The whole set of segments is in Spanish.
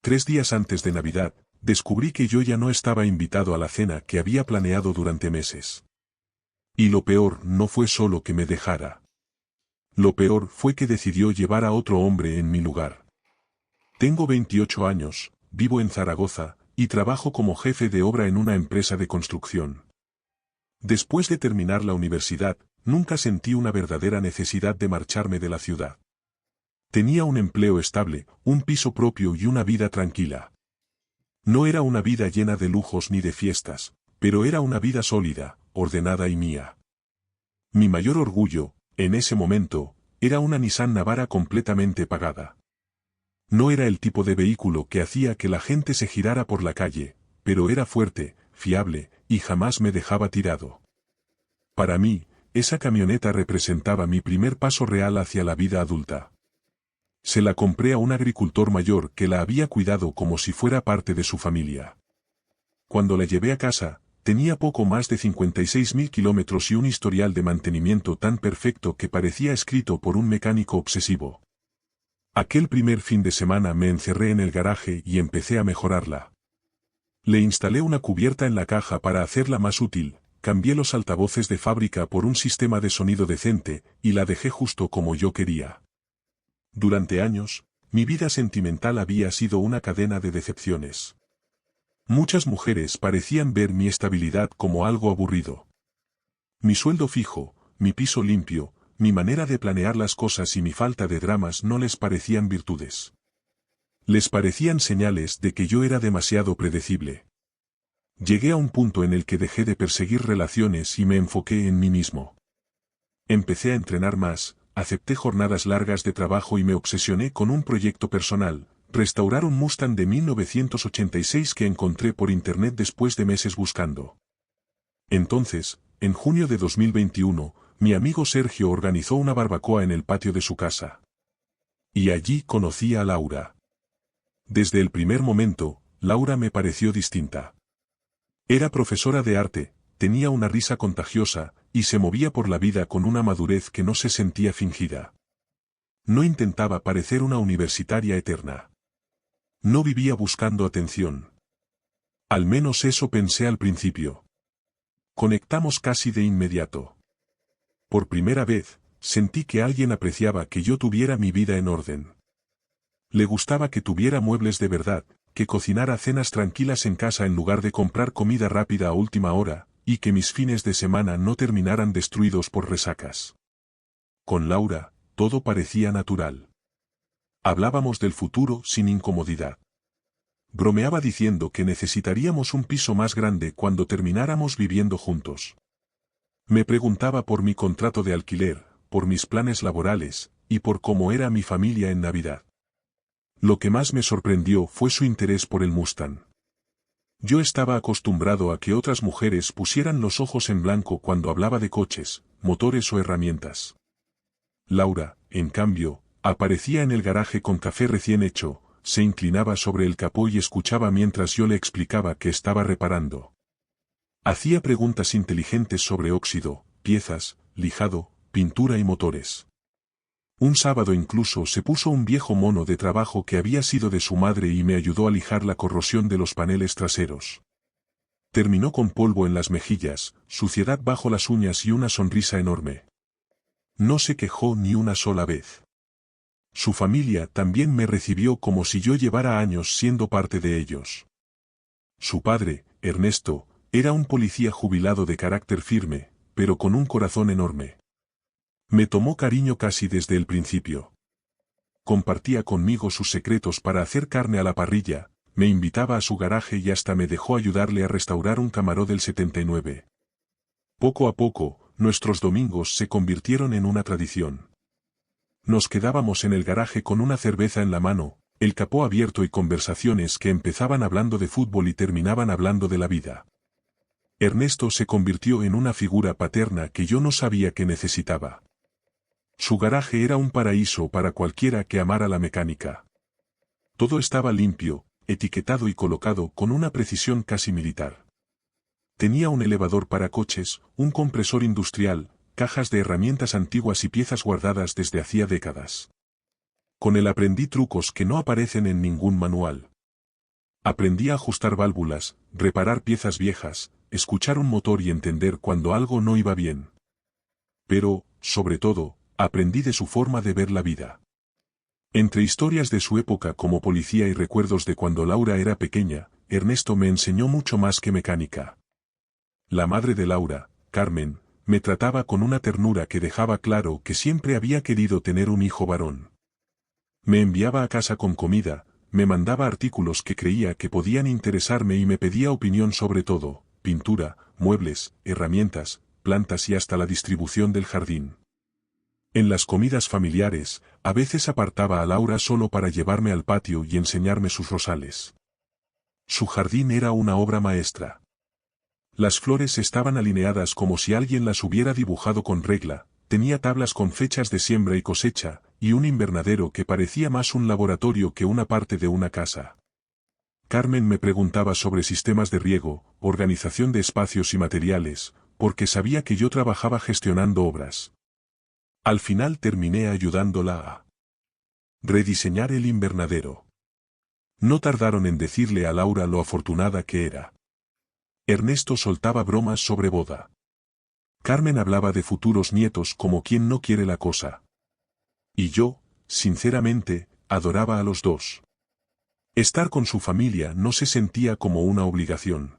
3 días antes de Navidad, descubrí que yo ya no estaba invitado a la cena que había planeado durante meses. Y lo peor no fue solo que me dejara. Lo peor fue que decidió llevar a otro hombre en mi lugar. Tengo 28 años, vivo en Zaragoza, y trabajo como jefe de obra en una empresa de construcción. Después de terminar la universidad, nunca sentí una verdadera necesidad de marcharme de la ciudad. Tenía un empleo estable, un piso propio y una vida tranquila. No era una vida llena de lujos ni de fiestas, pero era una vida sólida, ordenada y mía. Mi mayor orgullo, en ese momento, era una Nissan Navara completamente pagada. No era el tipo de vehículo que hacía que la gente se girara por la calle, pero era fuerte, fiable, y jamás me dejaba tirado. Para mí, esa camioneta representaba mi primer paso real hacia la vida adulta. Se la compré a un agricultor mayor que la había cuidado como si fuera parte de su familia. Cuando la llevé a casa, tenía poco más de 56.000 kilómetros y un historial de mantenimiento tan perfecto que parecía escrito por un mecánico obsesivo. Aquel primer fin de semana me encerré en el garaje y empecé a mejorarla. Le instalé una cubierta en la caja para hacerla más útil, cambié los altavoces de fábrica por un sistema de sonido decente, y la dejé justo como yo quería. Durante años, mi vida sentimental había sido una cadena de decepciones. Muchas mujeres parecían ver mi estabilidad como algo aburrido. Mi sueldo fijo, mi piso limpio, mi manera de planear las cosas y mi falta de dramas no les parecían virtudes. Les parecían señales de que yo era demasiado predecible. Llegué a un punto en el que dejé de perseguir relaciones y me enfoqué en mí mismo. Empecé a entrenar más, acepté jornadas largas de trabajo y me obsesioné con un proyecto personal: restaurar un Mustang de 1986 que encontré por internet después de meses buscando. Entonces, en junio de 2021, mi amigo Sergio organizó una barbacoa en el patio de su casa. Y allí conocí a Laura. Desde el primer momento, Laura me pareció distinta. Era profesora de arte, tenía una risa contagiosa, y se movía por la vida con una madurez que no se sentía fingida. No intentaba parecer una universitaria eterna. No vivía buscando atención. Al menos eso pensé al principio. Conectamos casi de inmediato. Por primera vez, sentí que alguien apreciaba que yo tuviera mi vida en orden. Le gustaba que tuviera muebles de verdad, que cocinara cenas tranquilas en casa en lugar de comprar comida rápida a última hora, y que mis fines de semana no terminaran destruidos por resacas. Con Laura, todo parecía natural. Hablábamos del futuro sin incomodidad. Bromeaba diciendo que necesitaríamos un piso más grande cuando termináramos viviendo juntos. Me preguntaba por mi contrato de alquiler, por mis planes laborales, y por cómo era mi familia en Navidad. Lo que más me sorprendió fue su interés por el Mustang. Yo estaba acostumbrado a que otras mujeres pusieran los ojos en blanco cuando hablaba de coches, motores o herramientas. Laura, en cambio, aparecía en el garaje con café recién hecho, se inclinaba sobre el capó y escuchaba mientras yo le explicaba qué estaba reparando. Hacía preguntas inteligentes sobre óxido, piezas, lijado, pintura y motores. Un sábado incluso se puso un viejo mono de trabajo que había sido de su madre y me ayudó a lijar la corrosión de los paneles traseros. Terminó con polvo en las mejillas, suciedad bajo las uñas y una sonrisa enorme. No se quejó ni una sola vez. Su familia también me recibió como si yo llevara años siendo parte de ellos. Su padre, Ernesto, era un policía jubilado de carácter firme, pero con un corazón enorme. Me tomó cariño casi desde el principio. Compartía conmigo sus secretos para hacer carne a la parrilla, me invitaba a su garaje y hasta me dejó ayudarle a restaurar un Camaro del 79. Poco a poco, nuestros domingos se convirtieron en una tradición. Nos quedábamos en el garaje con una cerveza en la mano, el capó abierto y conversaciones que empezaban hablando de fútbol y terminaban hablando de la vida. Ernesto se convirtió en una figura paterna que yo no sabía que necesitaba. Su garaje era un paraíso para cualquiera que amara la mecánica. Todo estaba limpio, etiquetado y colocado con una precisión casi militar. Tenía un elevador para coches, un compresor industrial, cajas de herramientas antiguas y piezas guardadas desde hacía décadas. Con él aprendí trucos que no aparecen en ningún manual. Aprendí a ajustar válvulas, reparar piezas viejas, escuchar un motor y entender cuando algo no iba bien. Pero, sobre todo, aprendí de su forma de ver la vida. Entre historias de su época como policía y recuerdos de cuando Laura era pequeña, Ernesto me enseñó mucho más que mecánica. La madre de Laura, Carmen, me trataba con una ternura que dejaba claro que siempre había querido tener un hijo varón. Me enviaba a casa con comida, me mandaba artículos que creía que podían interesarme y me pedía opinión sobre todo, pintura, muebles, herramientas, plantas y hasta la distribución del jardín. En las comidas familiares, a veces apartaba a Laura solo para llevarme al patio y enseñarme sus rosales. Su jardín era una obra maestra. Las flores estaban alineadas como si alguien las hubiera dibujado con regla, tenía tablas con fechas de siembra y cosecha, y un invernadero que parecía más un laboratorio que una parte de una casa. Carmen me preguntaba sobre sistemas de riego, organización de espacios y materiales, porque sabía que yo trabajaba gestionando obras. Al final terminé ayudándola a rediseñar el invernadero. No tardaron en decirle a Laura lo afortunada que era. Ernesto soltaba bromas sobre boda. Carmen hablaba de futuros nietos como quien no quiere la cosa. Y yo, sinceramente, adoraba a los dos. Estar con su familia no se sentía como una obligación.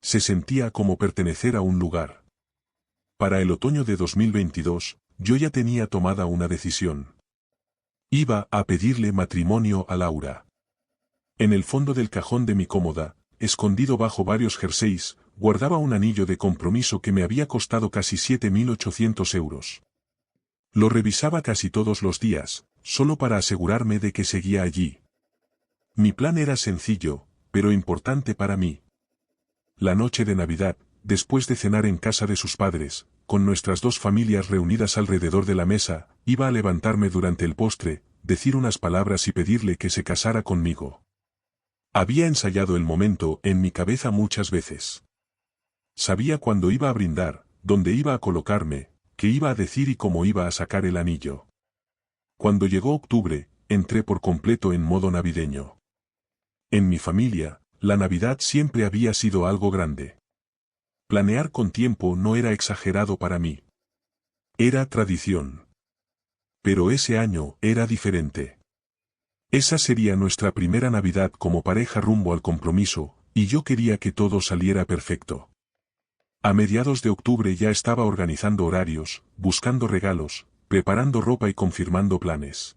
Se sentía como pertenecer a un lugar. Para el otoño de 2022, yo ya tenía tomada una decisión. Iba a pedirle matrimonio a Laura. En el fondo del cajón de mi cómoda, escondido bajo varios jerseys, guardaba un anillo de compromiso que me había costado casi 7.800 euros. Lo revisaba casi todos los días, solo para asegurarme de que seguía allí. Mi plan era sencillo, pero importante para mí. La noche de Navidad, después de cenar en casa de sus padres, con nuestras dos familias reunidas alrededor de la mesa, iba a levantarme durante el postre, decir unas palabras y pedirle que se casara conmigo. Había ensayado el momento en mi cabeza muchas veces. Sabía cuándo iba a brindar, dónde iba a colocarme, qué iba a decir y cómo iba a sacar el anillo. Cuando llegó octubre, entré por completo en modo navideño. En mi familia, la Navidad siempre había sido algo grande. Planear con tiempo no era exagerado para mí. Era tradición. Pero ese año era diferente. Esa sería nuestra primera Navidad como pareja rumbo al compromiso, y yo quería que todo saliera perfecto. A mediados de octubre ya estaba organizando horarios, buscando regalos, preparando ropa y confirmando planes.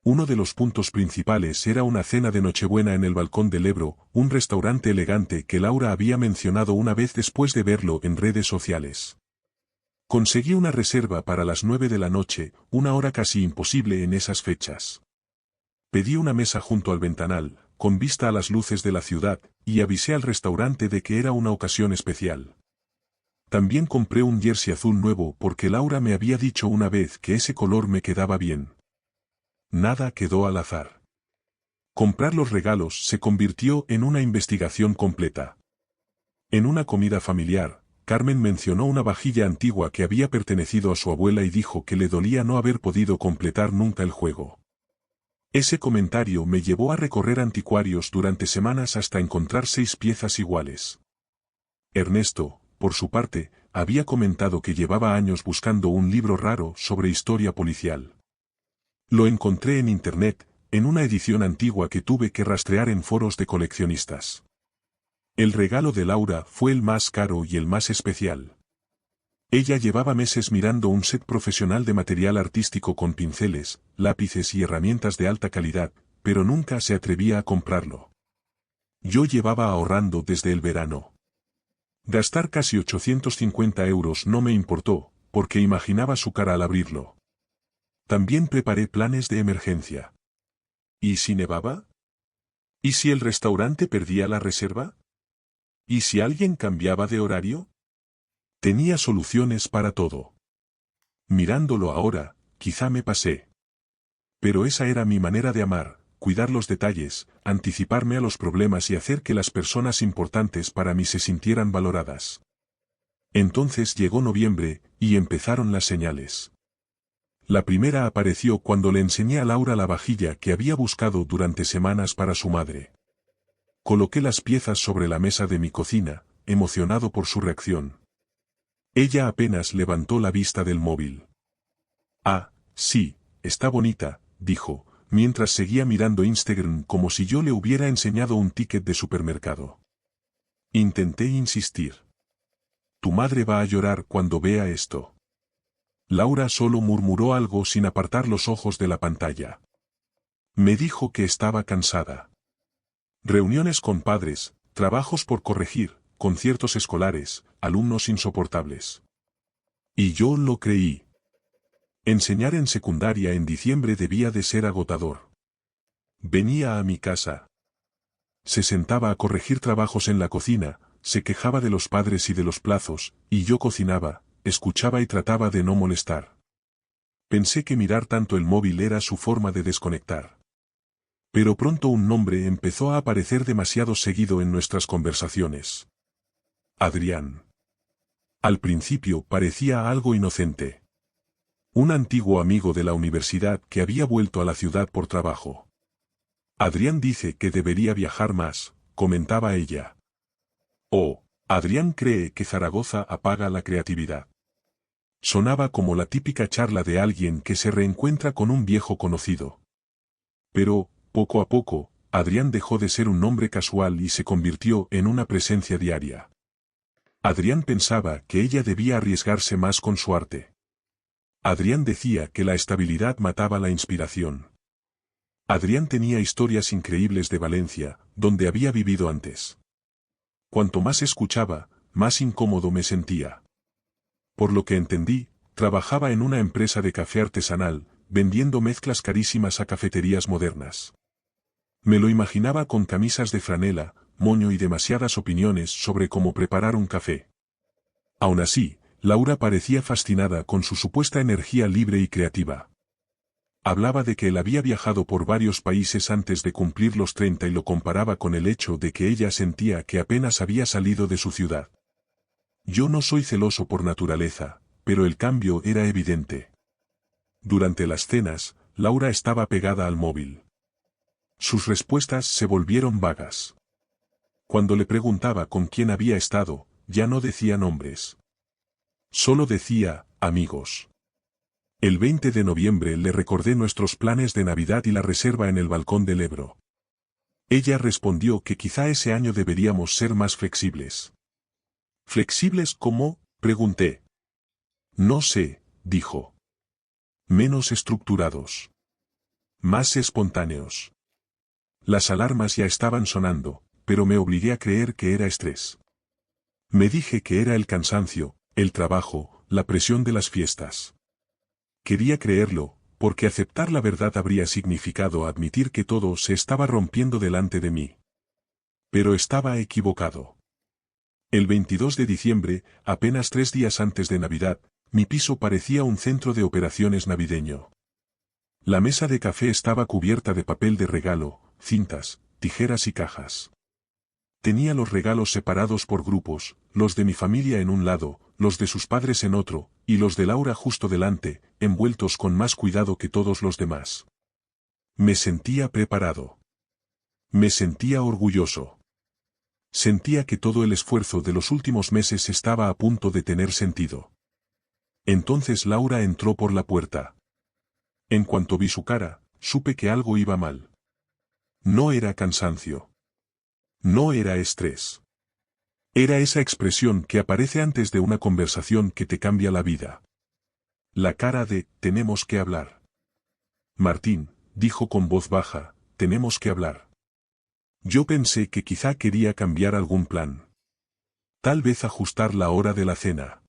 Uno de los puntos principales era una cena de Nochebuena en el Balcón del Ebro, un restaurante elegante que Laura había mencionado una vez después de verlo en redes sociales. Conseguí una reserva para las 9 de la noche, una hora casi imposible en esas fechas. Pedí una mesa junto al ventanal, con vista a las luces de la ciudad, y avisé al restaurante de que era una ocasión especial. También compré un jersey azul nuevo porque Laura me había dicho una vez que ese color me quedaba bien. Nada quedó al azar. Comprar los regalos se convirtió en una investigación completa. En una comida familiar, Carmen mencionó una vajilla antigua que había pertenecido a su abuela y dijo que le dolía no haber podido completar nunca el juego. Ese comentario me llevó a recorrer anticuarios durante semanas hasta encontrar 6 piezas iguales. Ernesto, por su parte, había comentado que llevaba años buscando un libro raro sobre historia policial. Lo encontré en internet, en una edición antigua que tuve que rastrear en foros de coleccionistas. El regalo de Laura fue el más caro y el más especial. Ella llevaba meses mirando un set profesional de material artístico con pinceles, lápices y herramientas de alta calidad, pero nunca se atrevía a comprarlo. Yo llevaba ahorrando desde el verano. Gastar casi 850 euros no me importó, porque imaginaba su cara al abrirlo. También preparé planes de emergencia. ¿Y si nevaba? ¿Y si el restaurante perdía la reserva? ¿Y si alguien cambiaba de horario? Tenía soluciones para todo. Mirándolo ahora, quizá me pasé. Pero esa era mi manera de amar, cuidar los detalles, anticiparme a los problemas y hacer que las personas importantes para mí se sintieran valoradas. Entonces llegó noviembre, y empezaron las señales. La primera apareció cuando le enseñé a Laura la vajilla que había buscado durante semanas para su madre. Coloqué las piezas sobre la mesa de mi cocina, emocionado por su reacción. Ella apenas levantó la vista del móvil. Ah, sí, está bonita, dijo, mientras seguía mirando Instagram como si yo le hubiera enseñado un ticket de supermercado. Intenté insistir. Tu madre va a llorar cuando vea esto. Laura solo murmuró algo sin apartar los ojos de la pantalla. Me dijo que estaba cansada. Reuniones con padres, trabajos por corregir, conciertos escolares, alumnos insoportables. Y yo lo creí. Enseñar en secundaria en diciembre debía de ser agotador. Venía a mi casa. Se sentaba a corregir trabajos en la cocina, se quejaba de los padres y de los plazos, y yo cocinaba, escuchaba y trataba de no molestar. Pensé que mirar tanto el móvil era su forma de desconectar. Pero pronto un nombre empezó a aparecer demasiado seguido en nuestras conversaciones. Adrián. Al principio parecía algo inocente. Un antiguo amigo de la universidad que había vuelto a la ciudad por trabajo. Adrián dice que debería viajar más, comentaba ella. Oh, Adrián cree que Zaragoza apaga la creatividad. Sonaba como la típica charla de alguien que se reencuentra con un viejo conocido. Pero, poco a poco, Adrián dejó de ser un nombre casual y se convirtió en una presencia diaria. Adrián pensaba que ella debía arriesgarse más con su arte. Adrián decía que la estabilidad mataba la inspiración. Adrián tenía historias increíbles de Valencia, donde había vivido antes. Cuanto más escuchaba, más incómodo me sentía. Por lo que entendí, trabajaba en una empresa de café artesanal, vendiendo mezclas carísimas a cafeterías modernas. Me lo imaginaba con camisas de franela, moño y demasiadas opiniones sobre cómo preparar un café. Aún así, Laura parecía fascinada con su supuesta energía libre y creativa. Hablaba de que él había viajado por varios países antes de cumplir los 30 y lo comparaba con el hecho de que ella sentía que apenas había salido de su ciudad. Yo no soy celoso por naturaleza, pero el cambio era evidente. Durante las cenas, Laura estaba pegada al móvil. Sus respuestas se volvieron vagas. Cuando le preguntaba con quién había estado, ya no decía nombres. Solo decía, amigos. El 20 de noviembre le recordé nuestros planes de Navidad y la reserva en el balcón del Ebro. Ella respondió que quizá ese año deberíamos ser más flexibles. ¿Flexibles cómo?, pregunté. No sé, dijo. Menos estructurados. Más espontáneos. Las alarmas ya estaban sonando, pero me obligué a creer que era estrés. Me dije que era el cansancio, el trabajo, la presión de las fiestas. Quería creerlo, porque aceptar la verdad habría significado admitir que todo se estaba rompiendo delante de mí. Pero estaba equivocado. El 22 de diciembre, apenas 3 días antes de Navidad, mi piso parecía un centro de operaciones navideño. La mesa de café estaba cubierta de papel de regalo, cintas, tijeras y cajas. Tenía los regalos separados por grupos, los de mi familia en un lado, los de sus padres en otro, y los de Laura justo delante, envueltos con más cuidado que todos los demás. Me sentía preparado. Me sentía orgulloso. Sentía que todo el esfuerzo de los últimos meses estaba a punto de tener sentido. Entonces Laura entró por la puerta. En cuanto vi su cara, supe que algo iba mal. No era cansancio. No era estrés. Era esa expresión que aparece antes de una conversación que te cambia la vida. La cara de, tenemos que hablar. Martín, dijo con voz baja, tenemos que hablar. Yo pensé que quizá quería cambiar algún plan. Tal vez ajustar la hora de la cena.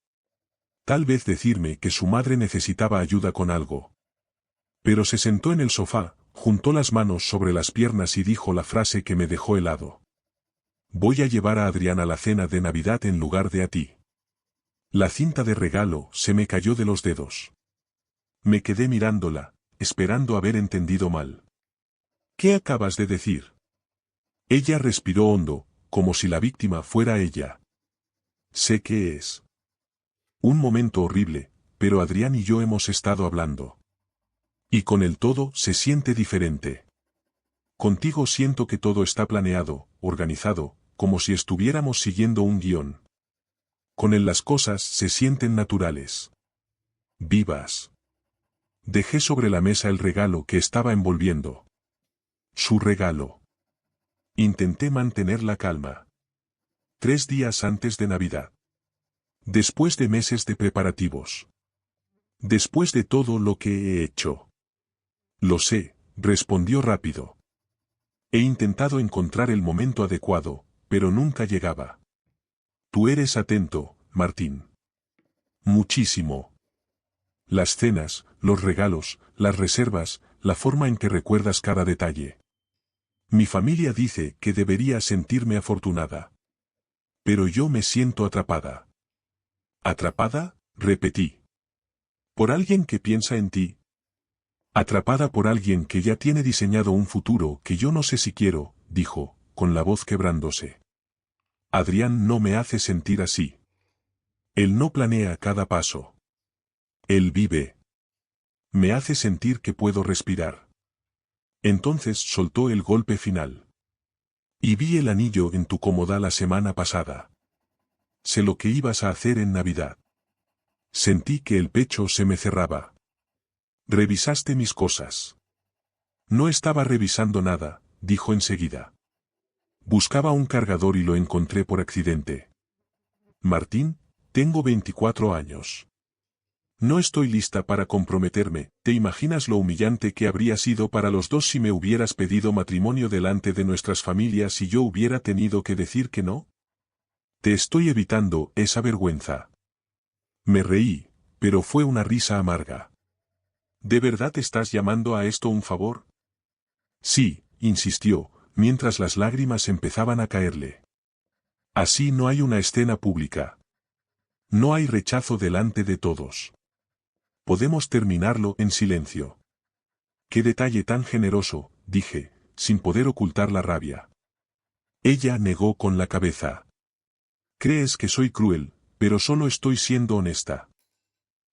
Tal vez decirme que su madre necesitaba ayuda con algo. Pero se sentó en el sofá, juntó las manos sobre las piernas y dijo la frase que me dejó helado. Voy a llevar a Adrián a la cena de Navidad en lugar de a ti. La cinta de regalo se me cayó de los dedos. Me quedé mirándola, esperando haber entendido mal. ¿Qué acabas de decir? Ella respiró hondo, como si la víctima fuera ella. Sé que es un momento horrible, pero Adrián y yo hemos estado hablando. Y con el todo se siente diferente. Contigo siento que todo está planeado, organizado, como si estuviéramos siguiendo un guión. Con él las cosas se sienten naturales. Vivas. Dejé sobre la mesa el regalo que estaba envolviendo. Su regalo. Intenté mantener la calma. 3 días antes de Navidad. Después de meses de preparativos. Después de todo lo que he hecho. Lo sé, respondió rápido. He intentado encontrar el momento adecuado, pero nunca llegaba. Tú eres atento, Martín. Muchísimo. Las cenas, los regalos, las reservas, la forma en que recuerdas cada detalle. Mi familia dice que debería sentirme afortunada. Pero yo me siento atrapada. ¿Atrapada? Repetí. ¿Por alguien que piensa en ti? Atrapada por alguien que ya tiene diseñado un futuro que yo no sé si quiero, dijo, con la voz quebrándose. Adrián no me hace sentir así. Él no planea cada paso. Él vive. Me hace sentir que puedo respirar. Entonces soltó el golpe final. Y vi el anillo en tu cómoda la semana pasada. Sé lo que ibas a hacer en Navidad. Sentí que el pecho se me cerraba. Revisaste mis cosas. No estaba revisando nada, dijo enseguida. Buscaba un cargador y lo encontré por accidente. Martín, tengo 24 años. No estoy lista para comprometerme. ¿Te imaginas lo humillante que habría sido para los dos si me hubieras pedido matrimonio delante de nuestras familias y yo hubiera tenido que decir que no? Te estoy evitando esa vergüenza. Me reí, pero fue una risa amarga. ¿De verdad estás llamando a esto un favor? Sí, insistió, mientras las lágrimas empezaban a caerle. Así no hay una escena pública. No hay rechazo delante de todos. Podemos terminarlo en silencio. Qué detalle tan generoso, dije, sin poder ocultar la rabia. Ella negó con la cabeza. Crees que soy cruel, pero solo estoy siendo honesta.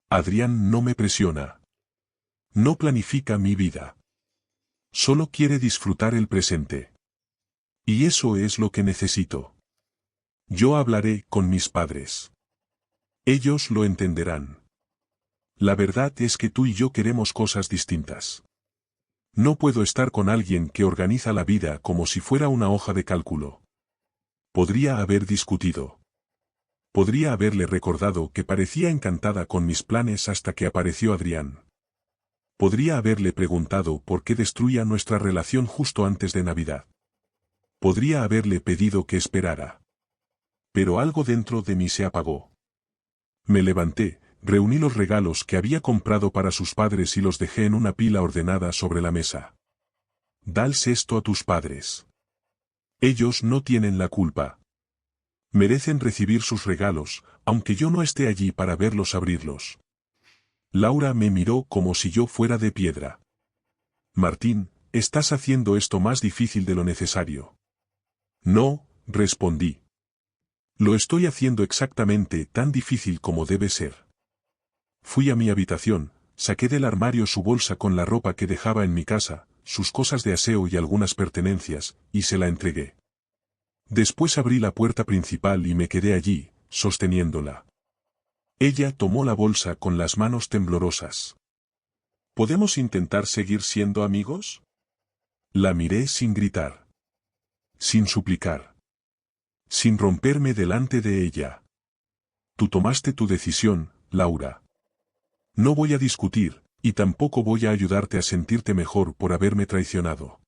Adrián no me presiona. No planifica mi vida. Solo quiere disfrutar el presente. Y eso es lo que necesito. Yo hablaré con mis padres. Ellos lo entenderán. La verdad es que tú y yo queremos cosas distintas. No puedo estar con alguien que organiza la vida como si fuera una hoja de cálculo. Podría haber discutido. Podría haberle recordado que parecía encantada con mis planes hasta que apareció Adrián. Podría haberle preguntado por qué destruía nuestra relación justo antes de Navidad. Podría haberle pedido que esperara. Pero algo dentro de mí se apagó. Me levanté, reuní los regalos que había comprado para sus padres y los dejé en una pila ordenada sobre la mesa. Dales esto a tus padres. Ellos no tienen la culpa. Merecen recibir sus regalos, aunque yo no esté allí para verlos abrirlos. Laura me miró como si yo fuera de piedra. Martín, estás haciendo esto más difícil de lo necesario. No, respondí. Lo estoy haciendo exactamente tan difícil como debe ser. Fui a mi habitación, saqué del armario su bolsa con la ropa que dejaba en mi casa, sus cosas de aseo y algunas pertenencias, y se la entregué. Después abrí la puerta principal y me quedé allí, sosteniéndola. Ella tomó la bolsa con las manos temblorosas. ¿Podemos intentar seguir siendo amigos? La miré sin gritar. Sin suplicar. Sin romperme delante de ella. Tú tomaste tu decisión, Laura. No voy a discutir, y tampoco voy a ayudarte a sentirte mejor por haberme traicionado.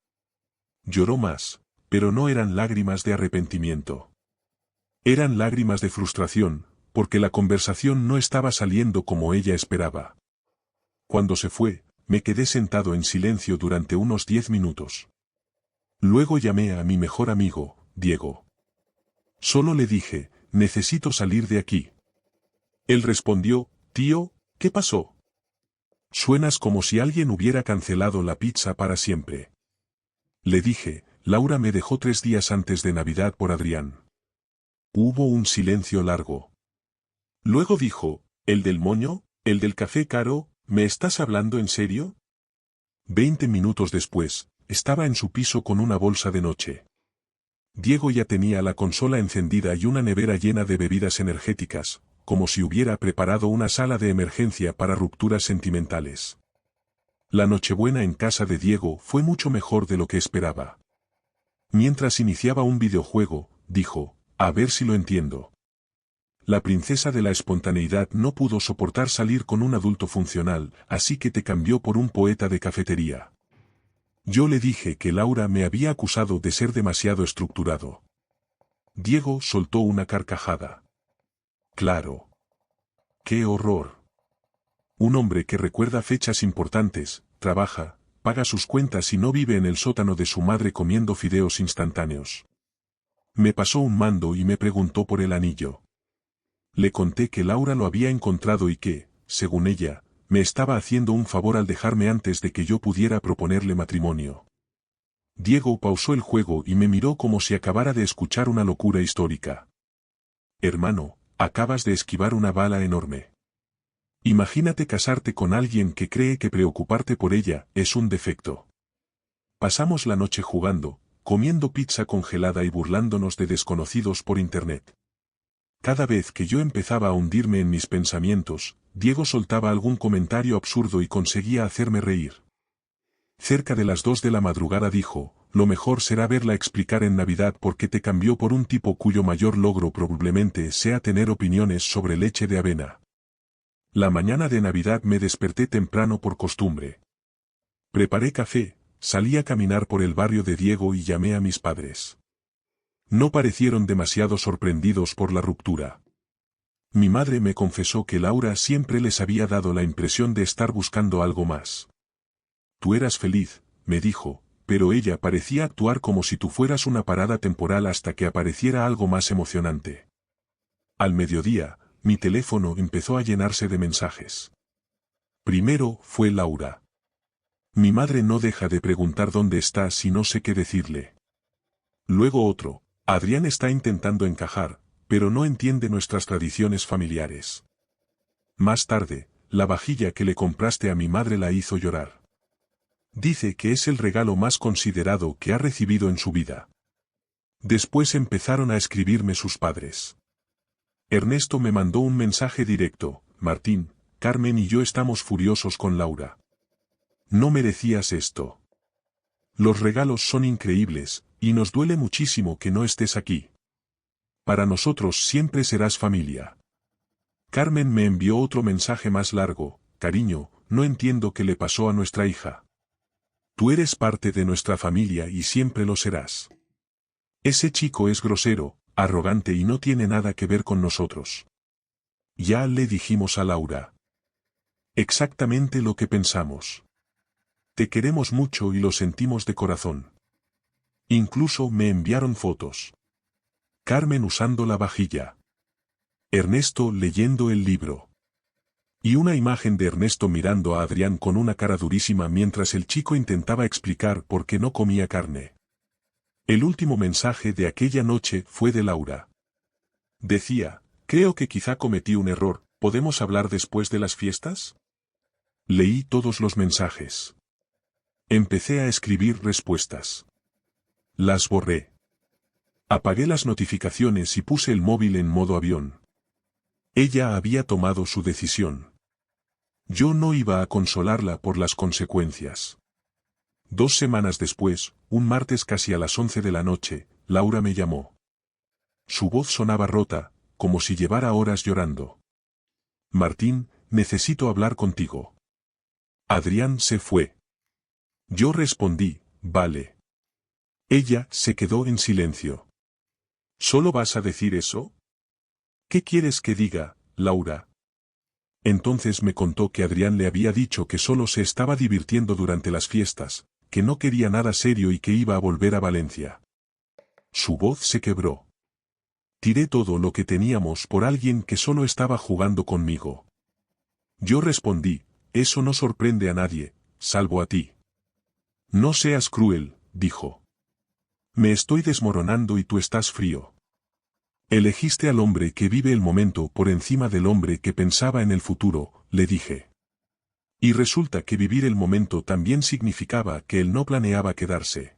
Lloró más, pero no eran lágrimas de arrepentimiento. Eran lágrimas de frustración, porque la conversación no estaba saliendo como ella esperaba. Cuando se fue, me quedé sentado en silencio durante unos 10 minutos. Luego llamé a mi mejor amigo, Diego. Solo le dije, necesito salir de aquí. Él respondió, tío, ¿qué pasó? Suenas como si alguien hubiera cancelado la pizza para siempre. Le dije, Laura me dejó 3 días antes de Navidad por Adrián. Hubo un silencio largo. Luego dijo, ¿el del moño? ¿El del café caro? ¿Me estás hablando en serio? 20 minutos después, estaba en su piso con una bolsa de noche. Diego ya tenía la consola encendida y una nevera llena de bebidas energéticas, como si hubiera preparado una sala de emergencia para rupturas sentimentales. La Nochebuena en casa de Diego fue mucho mejor de lo que esperaba. Mientras iniciaba un videojuego, dijo, a ver si lo entiendo. La princesa de la espontaneidad no pudo soportar salir con un adulto funcional, así que te cambió por un poeta de cafetería. Yo le dije que Laura me había acusado de ser demasiado estructurado. Diego soltó una carcajada. Claro. ¡Qué horror! Un hombre que recuerda fechas importantes, trabaja, paga sus cuentas y no vive en el sótano de su madre comiendo fideos instantáneos. Me pasó un mando y me preguntó por el anillo. Le conté que Laura lo había encontrado y que, según ella, me estaba haciendo un favor al dejarme antes de que yo pudiera proponerle matrimonio. Diego pausó el juego y me miró como si acabara de escuchar una locura histórica. Hermano, acabas de esquivar una bala enorme. Imagínate casarte con alguien que cree que preocuparte por ella es un defecto. Pasamos la noche jugando, comiendo pizza congelada y burlándonos de desconocidos por internet. Cada vez que yo empezaba a hundirme en mis pensamientos, Diego soltaba algún comentario absurdo y conseguía hacerme reír. Cerca de las 2 de la madrugada dijo, lo mejor será verla explicar en Navidad por qué te cambió por un tipo cuyo mayor logro probablemente sea tener opiniones sobre leche de avena. La mañana de Navidad me desperté temprano por costumbre. Preparé café, salí a caminar por el barrio de Diego y llamé a mis padres. No parecieron demasiado sorprendidos por la ruptura. Mi madre me confesó que Laura siempre les había dado la impresión de estar buscando algo más. Tú eras feliz, me dijo, pero ella parecía actuar como si tú fueras una parada temporal hasta que apareciera algo más emocionante. Al mediodía, mi teléfono empezó a llenarse de mensajes. Primero fue Laura. Mi madre no deja de preguntar dónde estás y no sé qué decirle. Luego otro, Adrián está intentando encajar, pero no entiende nuestras tradiciones familiares. Más tarde, la vajilla que le compraste a mi madre la hizo llorar. Dice que es el regalo más considerado que ha recibido en su vida. Después empezaron a escribirme sus padres. Ernesto me mandó un mensaje directo, Martín, Carmen y yo estamos furiosos con Laura. No merecías esto. Los regalos son increíbles, y nos duele muchísimo que no estés aquí. Para nosotros siempre serás familia. Carmen me envió otro mensaje más largo, cariño, no entiendo qué le pasó a nuestra hija. Tú eres parte de nuestra familia y siempre lo serás. Ese chico es grosero, arrogante y no tiene nada que ver con nosotros. Ya le dijimos a Laura. Exactamente lo que pensamos. Te queremos mucho y lo sentimos de corazón. Incluso me enviaron fotos. Carmen usando la vajilla. Ernesto leyendo el libro. Y una imagen de Ernesto mirando a Adrián con una cara durísima mientras el chico intentaba explicar por qué no comía carne. El último mensaje de aquella noche fue de Laura. Decía, creo que quizá cometí un error, ¿podemos hablar después de las fiestas? Leí todos los mensajes. Empecé a escribir respuestas. Las borré. Apagué las notificaciones y puse el móvil en modo avión. Ella había tomado su decisión. Yo no iba a consolarla por las consecuencias. 2 semanas después, un martes casi a las 11 de la noche, Laura me llamó. Su voz sonaba rota, como si llevara horas llorando. Martín, necesito hablar contigo. Adrián se fue. Yo respondí, vale. Ella se quedó en silencio. ¿Solo vas a decir eso? ¿Qué quieres que diga, Laura? Entonces me contó que Adrián le había dicho que solo se estaba divirtiendo durante las fiestas, que no quería nada serio y que iba a volver a Valencia. Su voz se quebró. Tiré todo lo que teníamos por alguien que solo estaba jugando conmigo. Yo respondí, eso no sorprende a nadie, salvo a ti. No seas cruel, dijo. Me estoy desmoronando y tú estás frío. Elegiste al hombre que vive el momento por encima del hombre que pensaba en el futuro, le dije. Y resulta que vivir el momento también significaba que él no planeaba quedarse.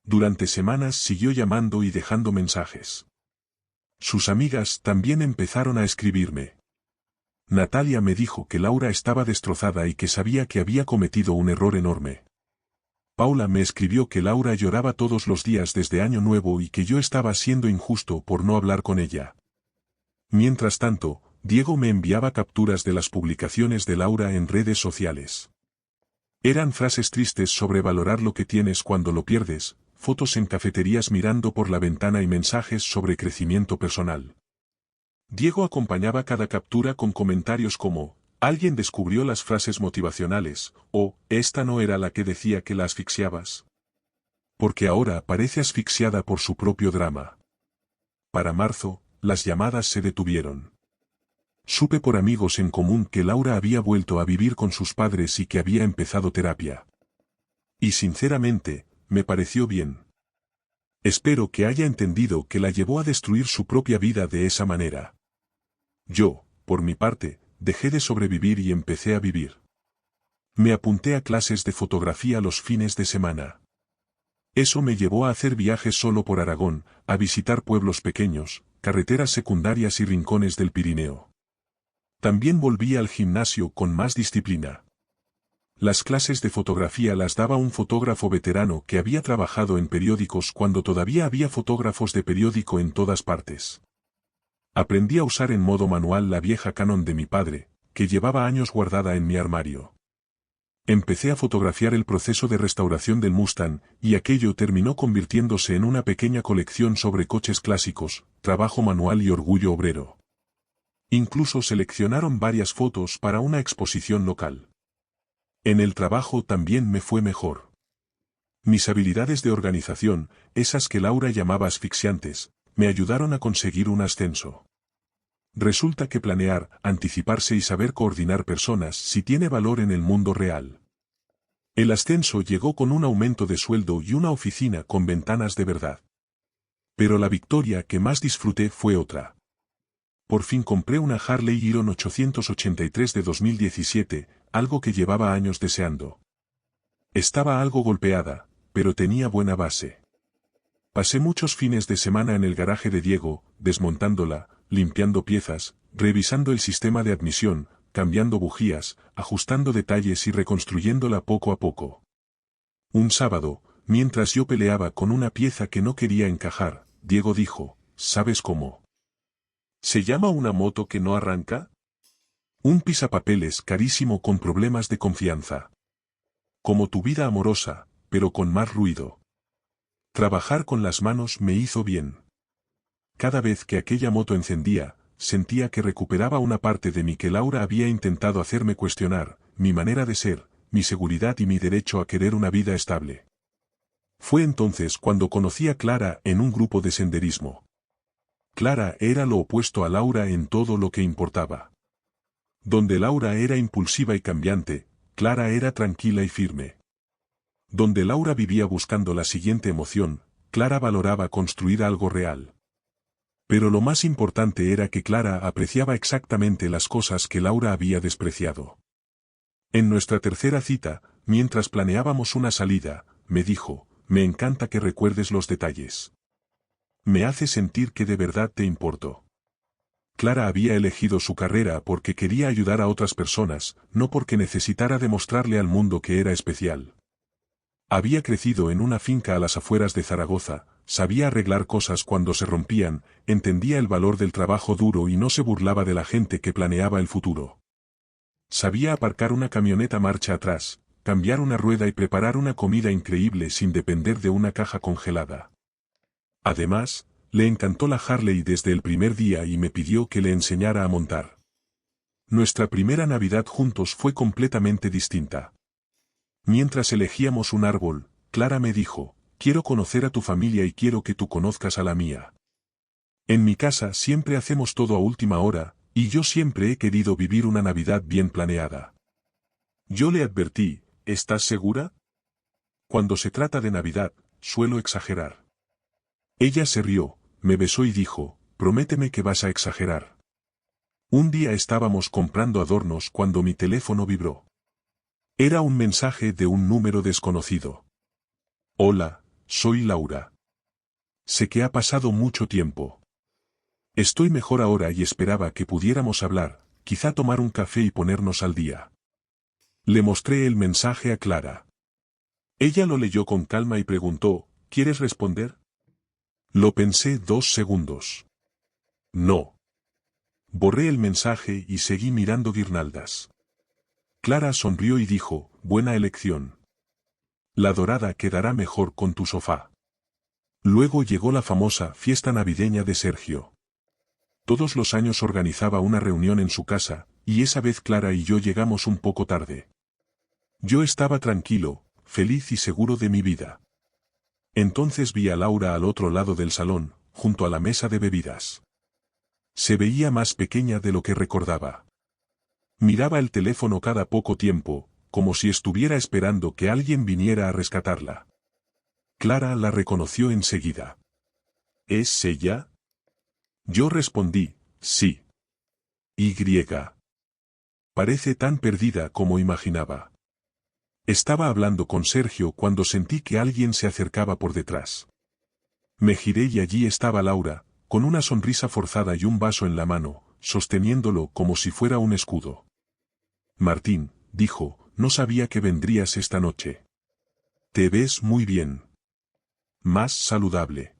Durante semanas siguió llamando y dejando mensajes. Sus amigas también empezaron a escribirme. Natalia me dijo que Laura estaba destrozada y que sabía que había cometido un error enorme. Paula me escribió que Laura lloraba todos los días desde Año Nuevo y que yo estaba siendo injusto por no hablar con ella. Mientras tanto, Diego me enviaba capturas de las publicaciones de Laura en redes sociales. Eran frases tristes sobre valorar lo que tienes cuando lo pierdes, fotos en cafeterías mirando por la ventana y mensajes sobre crecimiento personal. Diego acompañaba cada captura con comentarios como, alguien descubrió las frases motivacionales, o, esta no era la que decía que la asfixiabas. Porque ahora parece asfixiada por su propio drama. Para marzo, las llamadas se detuvieron. Supe por amigos en común que Laura había vuelto a vivir con sus padres y que había empezado terapia. Y sinceramente, me pareció bien. Espero que haya entendido que la llevó a destruir su propia vida de esa manera. Yo, por mi parte, dejé de sobrevivir y empecé a vivir. Me apunté a clases de fotografía los fines de semana. Eso me llevó a hacer viajes solo por Aragón, a visitar pueblos pequeños, carreteras secundarias y rincones del Pirineo. También volví al gimnasio con más disciplina. Las clases de fotografía las daba un fotógrafo veterano que había trabajado en periódicos cuando todavía había fotógrafos de periódico en todas partes. Aprendí a usar en modo manual la vieja Canon de mi padre, que llevaba años guardada en mi armario. Empecé a fotografiar el proceso de restauración del Mustang, y aquello terminó convirtiéndose en una pequeña colección sobre coches clásicos, trabajo manual y orgullo obrero. Incluso seleccionaron varias fotos para una exposición local. En el trabajo también me fue mejor. Mis habilidades de organización, esas que Laura llamaba asfixiantes, me ayudaron a conseguir un ascenso. Resulta que planear, anticiparse y saber coordinar personas sí tiene valor en el mundo real. El ascenso llegó con un aumento de sueldo y una oficina con ventanas de verdad. Pero la victoria que más disfruté fue otra. Por fin compré una Harley Iron 883 de 2017, algo que llevaba años deseando. Estaba algo golpeada, pero tenía buena base. Pasé muchos fines de semana en el garaje de Diego, desmontándola, limpiando piezas, revisando el sistema de admisión, cambiando bujías, ajustando detalles y reconstruyéndola poco a poco. Un sábado, mientras yo peleaba con una pieza que no quería encajar, Diego dijo, ¿sabes cómo se llama una moto que no arranca? Un pisapapeles carísimo con problemas de confianza. Como tu vida amorosa, pero con más ruido. Trabajar con las manos me hizo bien. Cada vez que aquella moto encendía, sentía que recuperaba una parte de mí que Laura había intentado hacerme cuestionar, mi manera de ser, mi seguridad y mi derecho a querer una vida estable. Fue entonces cuando conocí a Clara en un grupo de senderismo. Clara era lo opuesto a Laura en todo lo que importaba. Donde Laura era impulsiva y cambiante, Clara era tranquila y firme. Donde Laura vivía buscando la siguiente emoción, Clara valoraba construir algo real. Pero lo más importante era que Clara apreciaba exactamente las cosas que Laura había despreciado. En nuestra tercera cita, mientras planeábamos una salida, me dijo, me encanta que recuerdes los detalles. Me hace sentir que de verdad te importo. Clara había elegido su carrera porque quería ayudar a otras personas, no porque necesitara demostrarle al mundo que era especial. Había crecido en una finca a las afueras de Zaragoza, sabía arreglar cosas cuando se rompían, entendía el valor del trabajo duro y no se burlaba de la gente que planeaba el futuro. Sabía aparcar una camioneta marcha atrás, cambiar una rueda y preparar una comida increíble sin depender de una caja congelada. Además, le encantó la Harley desde el primer día y me pidió que le enseñara a montar. Nuestra primera Navidad juntos fue completamente distinta. Mientras elegíamos un árbol, Clara me dijo, quiero conocer a tu familia y quiero que tú conozcas a la mía. En mi casa siempre hacemos todo a última hora, y yo siempre he querido vivir una Navidad bien planeada. Yo le advertí, ¿estás segura? Cuando se trata de Navidad, suelo exagerar. Ella se rió, me besó y dijo, prométeme que vas a exagerar. Un día estábamos comprando adornos cuando mi teléfono vibró. Era un mensaje de un número desconocido. Hola, soy Laura. Sé que ha pasado mucho tiempo. Estoy mejor ahora y esperaba que pudiéramos hablar, quizá tomar un café y ponernos al día. Le mostré el mensaje a Clara. Ella lo leyó con calma y preguntó, ¿quieres responder? Lo pensé 2 segundos. No. Borré el mensaje y seguí mirando guirnaldas. Clara sonrió y dijo, buena elección. La dorada quedará mejor con tu sofá. Luego llegó la famosa fiesta navideña de Sergio. Todos los años organizaba una reunión en su casa, y esa vez Clara y yo llegamos un poco tarde. Yo estaba tranquilo, feliz y seguro de mi vida. Entonces vi a Laura al otro lado del salón, junto a la mesa de bebidas. Se veía más pequeña de lo que recordaba. Miraba el teléfono cada poco tiempo, como si estuviera esperando que alguien viniera a rescatarla. Clara la reconoció enseguida. ¿Es ella? Yo respondí, sí. Y. Parece tan perdida como imaginaba. Estaba hablando con Sergio cuando sentí que alguien se acercaba por detrás. Me giré y allí estaba Laura, con una sonrisa forzada y un vaso en la mano, sosteniéndolo como si fuera un escudo. Martín, dijo, no sabía que vendrías esta noche. Te ves muy bien. Más saludable.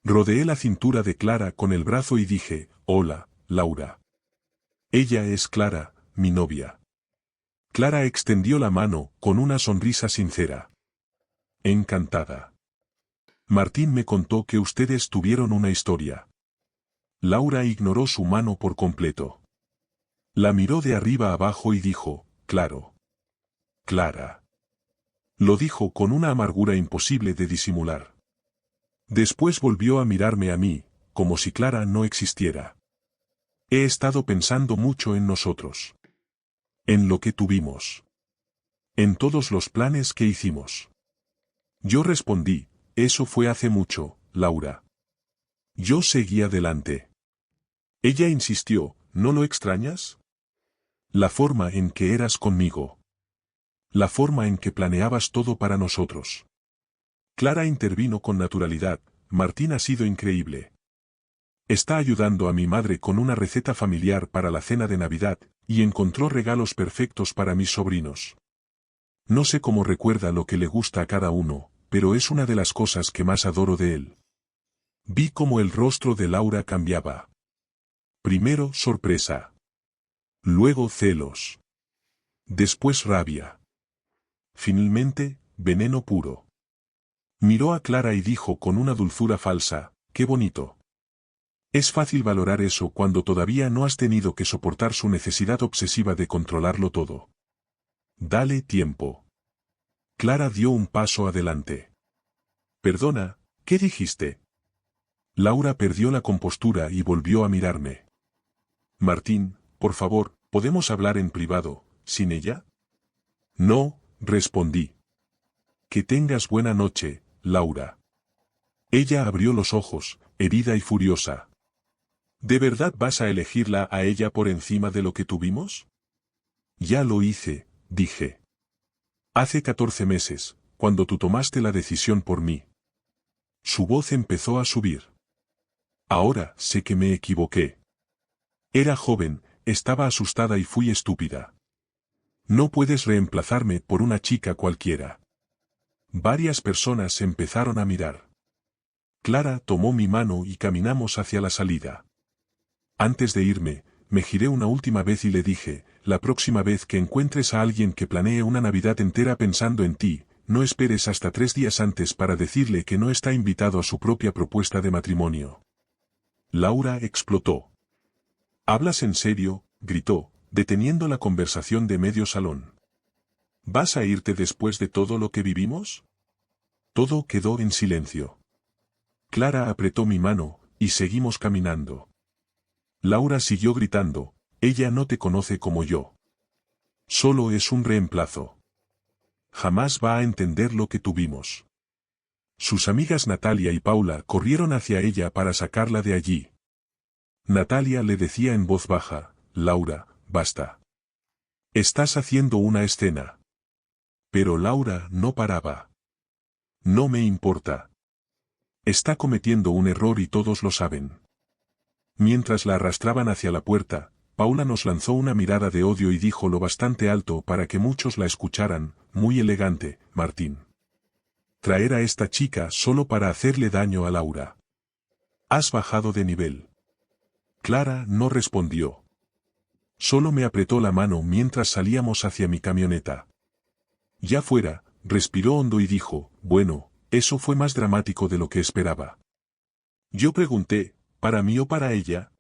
Rodeé la cintura de Clara con el brazo y dije, hola, Laura. Ella es Clara, mi novia. Clara extendió la mano, con una sonrisa sincera. Encantada. Martín me contó que ustedes tuvieron una historia. Laura ignoró su mano por completo. La miró de arriba abajo y dijo, claro. Clara. Lo dijo con una amargura imposible de disimular. Después volvió a mirarme a mí, como si Clara no existiera. He estado pensando mucho en nosotros. En lo que tuvimos. En todos los planes que hicimos. Yo respondí, eso fue hace mucho, Laura. Yo seguí adelante. Ella insistió, ¿no lo extrañas? La forma en que eras conmigo. La forma en que planeabas todo para nosotros. Clara intervino con naturalidad, Martín ha sido increíble. Está ayudando a mi madre con una receta familiar para la cena de Navidad, y encontró regalos perfectos para mis sobrinos. No sé cómo recuerda lo que le gusta a cada uno, pero es una de las cosas que más adoro de él. Vi cómo el rostro de Laura cambiaba. Primero sorpresa. Luego celos. Después rabia. Finalmente, veneno puro. Miró a Clara y dijo con una dulzura falsa, ¡qué bonito! Es fácil valorar eso cuando todavía no has tenido que soportar su necesidad obsesiva de controlarlo todo. Dale tiempo. Clara dio un paso adelante. Perdona, ¿qué dijiste? Laura perdió la compostura y volvió a mirarme. Martín, por favor, ¿podemos hablar en privado, sin ella? No, respondí. Que tengas buena noche, Laura. Ella abrió los ojos, herida y furiosa. ¿De verdad vas a elegirla a ella por encima de lo que tuvimos? Ya lo hice, dije. Hace 14 meses, cuando tú tomaste la decisión por mí. Su voz empezó a subir. Ahora sé que me equivoqué. Era joven, estaba asustada y fui estúpida. No puedes reemplazarme por una chica cualquiera. Varias personas empezaron a mirar. Clara tomó mi mano y caminamos hacia la salida. Antes de irme, me giré una última vez y le dije, la próxima vez que encuentres a alguien que planee una Navidad entera pensando en ti, no esperes hasta 3 días antes para decirle que no está invitado a su propia propuesta de matrimonio. Laura explotó. ¿Hablas en serio?, gritó, deteniendo la conversación de medio salón. ¿Vas a irte después de todo lo que vivimos? Todo quedó en silencio. Clara apretó mi mano, y seguimos caminando. Laura siguió gritando, ella no te conoce como yo. Solo es un reemplazo. Jamás va a entender lo que tuvimos. Sus amigas Natalia y Paula corrieron hacia ella para sacarla de allí. Natalia le decía en voz baja, Laura, basta. Estás haciendo una escena. Pero Laura no paraba. No me importa. Está cometiendo un error y todos lo saben. Mientras la arrastraban hacia la puerta, Paula nos lanzó una mirada de odio y dijo lo bastante alto para que muchos la escucharan, muy elegante, Martín. Traer a esta chica solo para hacerle daño a Laura. Has bajado de nivel. Clara no respondió. Solo me apretó la mano mientras salíamos hacia mi camioneta. Ya fuera, respiró hondo y dijo, bueno, eso fue más dramático de lo que esperaba. Yo pregunté, ¿para mí o para ella?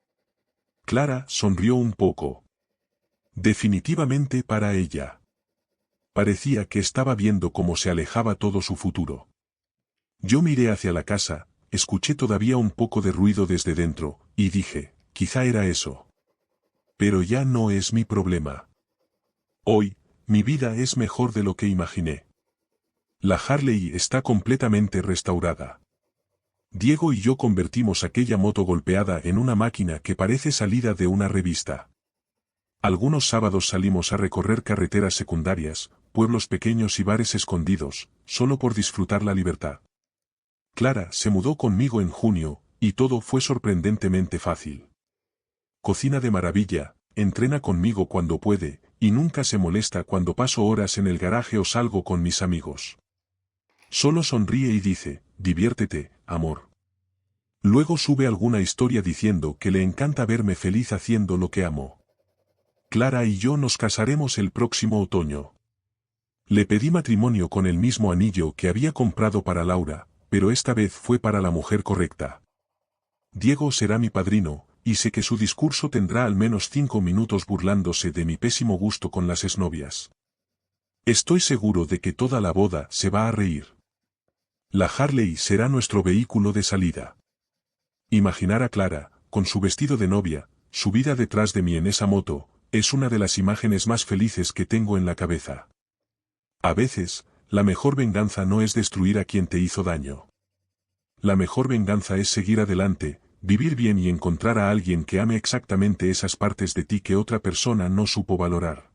Clara sonrió un poco. Definitivamente para ella. Parecía que estaba viendo cómo se alejaba todo su futuro. Yo miré hacia la casa, escuché todavía un poco de ruido desde dentro, y dije, quizá era eso. Pero ya no es mi problema. Hoy, mi vida es mejor de lo que imaginé. La Harley está completamente restaurada. Diego y yo convertimos aquella moto golpeada en una máquina que parece salida de una revista. Algunos sábados salimos a recorrer carreteras secundarias, pueblos pequeños y bares escondidos, solo por disfrutar la libertad. Clara se mudó conmigo en junio, y todo fue sorprendentemente fácil. Cocina de maravilla, entrena conmigo cuando puede, y nunca se molesta cuando paso horas en el garaje o salgo con mis amigos. Solo sonríe y dice, diviértete, amor. Luego sube alguna historia diciendo que le encanta verme feliz haciendo lo que amo. Clara y yo nos casaremos el próximo otoño. Le pedí matrimonio con el mismo anillo que había comprado para Laura, pero esta vez fue para la mujer correcta. Diego será mi padrino, y sé que su discurso tendrá al menos 5 minutos burlándose de mi pésimo gusto con las exnovias. Estoy seguro de que toda la boda se va a reír. La Harley será nuestro vehículo de salida. Imaginar a Clara, con su vestido de novia, subida detrás de mí en esa moto, es una de las imágenes más felices que tengo en la cabeza. A veces, la mejor venganza no es destruir a quien te hizo daño. La mejor venganza es seguir adelante, vivir bien y encontrar a alguien que ame exactamente esas partes de ti que otra persona no supo valorar.